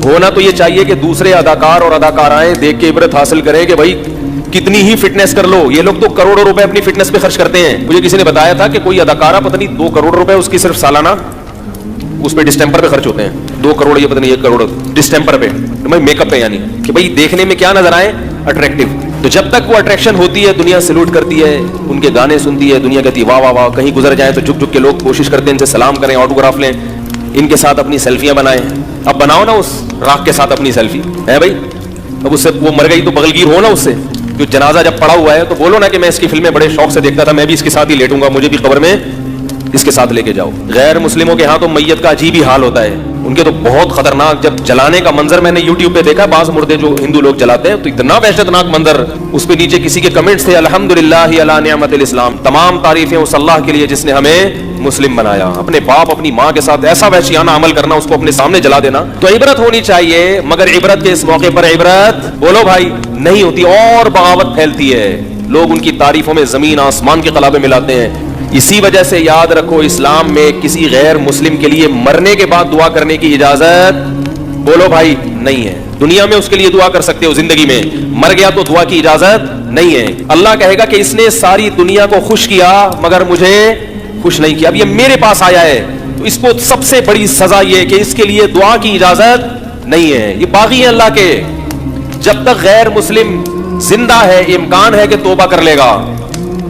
ہونا تو یہ چاہیے کہ دوسرے اداکار اور اداکارائیں دیکھ کے عبرت حاصل کریں کہ بھائی کتنی ہی فٹنس کر لو. یہ لوگ تو کروڑوں روپے اپنی فٹنس پہ خرچ کرتے ہیں. مجھے کسی نے بتایا تھا کہ کوئی اداکارہ پتہ نہیں 2 کروڑ روپے اس کی صرف سالانہ اس پہ ڈسٹمپر پہ خرچ ہوتے ہیں. 2 کروڑ یہ پتہ نہیں 1 کروڑ ڈسٹمپر پہ, میک اپ پہ, یعنی کہ بھائی دیکھنے میں کیا نظر آئے, اٹریکٹیو. تو جب تک وہ اٹریکشن ہوتی ہے دنیا سلوٹ کرتی ہے, ان کے گانے سنتی ہے, دنیا کہتی ہے واہ واہ واہ. کہیں گزر جائیں تو جھک جھک کے لوگ کوشش کرتے ہیں ان سے سلام کریں, آٹوگراف لیں, ان کے ساتھ اپنی سیلفیاں بنائیں. اب بناؤ نا اس راک کے ساتھ اپنی سیلفی ہے بھائی. اب اس سے وہ مر گئی تو بغلگیر ہو نا اس سے. جو جنازہ جب پڑا ہوا ہے تو بولو نا کہ میں اس کی فلمیں بڑے شوق سے دیکھتا تھا, میں بھی اس کے ساتھ ہی لیٹوں گا, مجھے بھی قبر میں اس کے ساتھ لے کے جاؤ. غیر مسلموں کے ہاں تو میت کا عجیب ہی حال ہوتا ہے. ان کے تو بہت خطرناک, جب جلانے کا منظر میں نے یوٹیوب پہ دیکھا, بعض مردے جو ہندو لوگ جلاتے ہیں تو اتنا وحشتناک منظر. اس پہ نیچے کسی کے کمنٹس تھے, الحمدللہ علی نعمت الاسلام, تمام تعریفیں اس اللہ کے لیے جس نے ہمیں مسلم بنایا. اپنے باپ اپنی ماں کے ساتھ ایسا وحشیانہ عمل کرنا, اس کو اپنے سامنے جلا دینا. تو عبرت ہونی چاہیے, مگر عبرت کے اس موقع پر عبرت بولو بھائی نہیں ہوتی, اور بغاوت پھیلتی ہے. لوگ ان کی تعریفوں میں زمین آسمان کے قلابے ملاتے ہیں. اسی وجہ سے یاد رکھو, اسلام میں کسی غیر مسلم کے لیے مرنے کے بعد دعا کرنے کی اجازت بولو بھائی نہیں ہے. دنیا میں اس کے لیے دعا کر سکتے ہو, زندگی میں مر گیا تو دعا کی اجازت نہیں ہے. اللہ کہے گا کہ اس نے ساری دنیا کو خوش کیا مگر مجھے خوش نہیں کیا. اب یہ میرے پاس آیا ہے تو اس کو سب سے بڑی سزا یہ کہ اس کے لیے دعا کی اجازت نہیں ہے. یہ باغی ہے اللہ کے. جب تک غیر مسلم زندہ ہے امکان ہے کہ توبہ کر لے گا,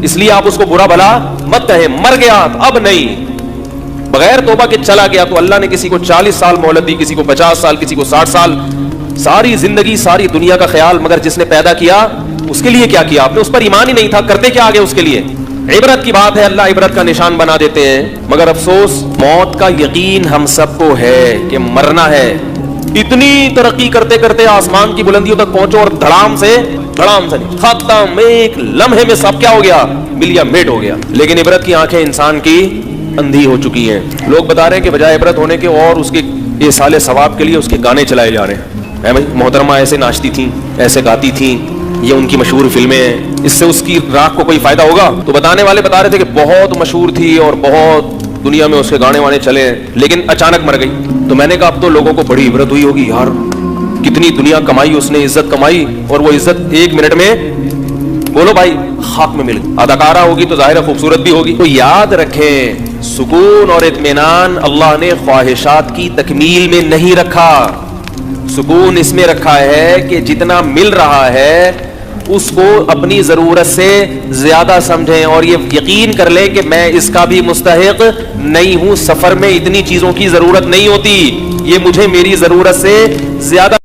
اس لیے آپ اس کو برا بھلا مت کہیں. مر گیا اب نہیں, بغیر توبہ کے چلا گیا تو اللہ نے کسی کو 40 سال مہلت دی, کسی کو 50 سال, کسی کو 60 سال. ساری زندگی ساری دنیا کا خیال, مگر جس نے پیدا کیا اس کے لیے کیا کیا آپ نے؟ اس پر ایمان ہی نہیں تھا, کرتے کیا آگے اس کے لیے. عبرت کی بات ہے, اللہ عبرت کا نشان بنا دیتے ہیں. مگر افسوس موت کا یقین ہم سب کو ہے کہ مرنا ہے. اتنی ترقی کرتے کرتے آسمان کی بلندیوں تک پہنچو اور دھڑام سے نہیں, ختم, ایک لمحے میں سب کیا ہو گیا, ملیا میٹ ہو گیا. لیکن عبرت کی آنکھیں انسان کی اندھی ہو چکی ہیں. لوگ بتا رہے ہیں کہ بجائے عبرت ہونے کے اور اس کے ایصال ثواب کے لیے اس کے گانے چلائے جا رہے ہیں. محترمہ ایسے ناچتی تھیں, ایسے گاتی تھیں, یہ ان کی مشہور فلمیں ہیں, اس سے اس کی راہ کو کوئی فائدہ ہوگا؟ تو بتانے والے بتا رہے تھے کہ بہت مشہور تھی اور بہت دنیا میں اس کے گانے وانے چلے, لیکن اچانک مر گئی. تو میں نے کہا اب تو لوگوں کو بڑی عبرت ہوئی ہوگی, یار کتنی دنیا کمائی اس نے, عزت کمائی, اور وہ عزت 1 منٹ میں بولو بھائی خاک میں مل گئی. اداکارہ ہوگی تو ظاہر خوبصورت بھی ہوگی. تو یاد رکھیں, سکون اور اطمینان اللہ نے خواہشات کی تکمیل میں نہیں رکھا. سکون اس میں رکھا ہے کہ جتنا مل رہا ہے اس کو اپنی ضرورت سے زیادہ سمجھیں, اور یہ یقین کر لیں کہ میں اس کا بھی مستحق نہیں ہوں. سفر میں اتنی چیزوں کی ضرورت نہیں ہوتی, یہ مجھے میری ضرورت سے زیادہ